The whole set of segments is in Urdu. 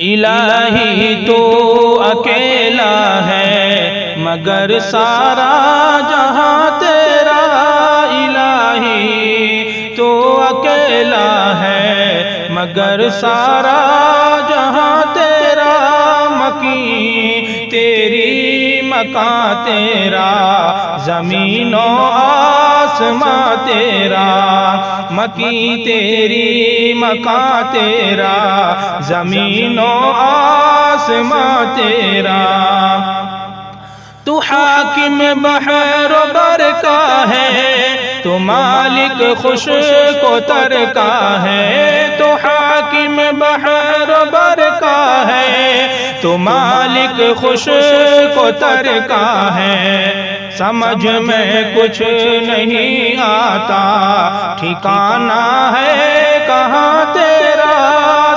الہی تو اکیلا ہے مگر سارا جہاں تیرا، الہی تو اکیلا ہے مگر سارا جہاں تیرا، مکین تیری مکان تیرا، زمین و آسماں تیرا، مکین تیری مکان تیرا، زمین و آسماں تیرا۔ تو حاکم بحر و بر کا ہے، تو مالک خشک و تر کا ہے، تو حاکم بحر و بر کا ہے، تو مالک خشک و تر کا ہے۔ سمجھ میں کچھ نہیں آتا ٹھکانہ ہے کہاں تیرا،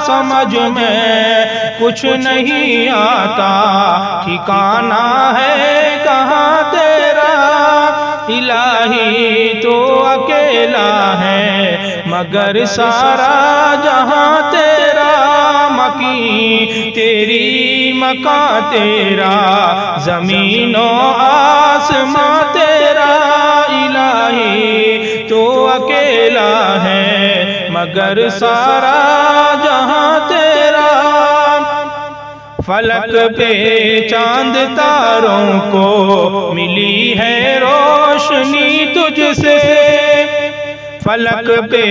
سمجھ میں کچھ نہیں آتا ٹھکانہ ہے کہاں تیرا، الہی تو اکیلا ہے مگر سارا جہاں تیرا، مکین تیری مکان تیرا، زمین و آسماں تیرا، الہی تو اکیلا ہے مگر سارا جہاں تیرا۔ فلک پہ چاند تاروں کو ملی ہے روشنی تجھ سے، فلک پہ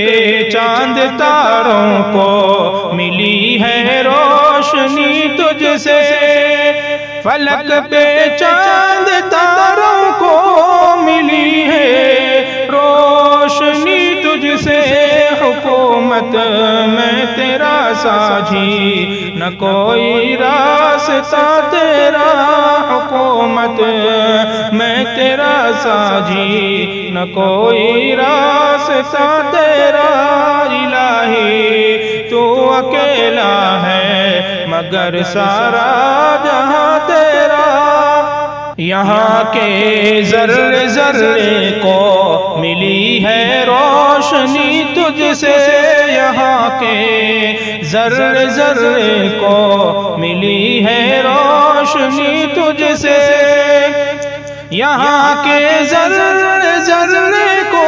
چاند تاروں کو ملی ہے روشنی تجھ سے، فلک پہ چاند تاروں کو ملی ہے روشنی تجھ سے، حکومت میں تیرا ساجھی نہ کوئی راستہ تیرا، حکومت میں تیرا ساجھی نہ کوئی راستہ تیرا، الہی تو اکیلا ہے مگر سارا جہاں تیرا، یہاں کے ذرے ذرے کو ملی ہے روشنی تجھ سے، یہاں کے ذرے ذرے کو ملی ہے روشنی تجھ سے، یہاں کے ذرے ذرے کو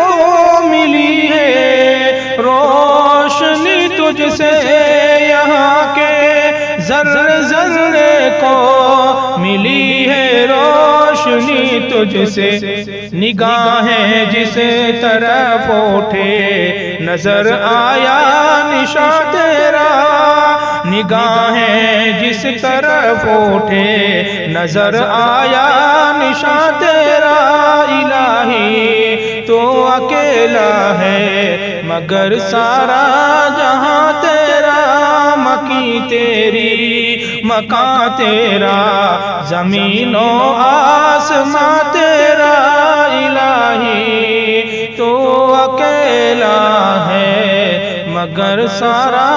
ملی ہے روشنی تجھ سے، یہاں کے ذرے ذرے کو ملی ہے روشنی تجھ سے، نگاہیں جس طرف اٹھے نظر آیا نشاں تیرا، نگاہیں جس طرف اٹھے نظر آیا نشاں تیرا، الہی تو اکیلا ہے مگر سارا جہاں تیرا، مکین تیری مکان تیرا، زمین و آسماں تیرا، الہی تو اکیلا ہے مگر سارا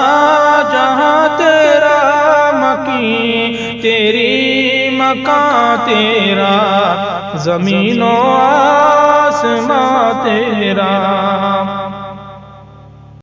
جہاں تیرا، مکین تیری مکان تیرا، زمین و آسماں تیرا۔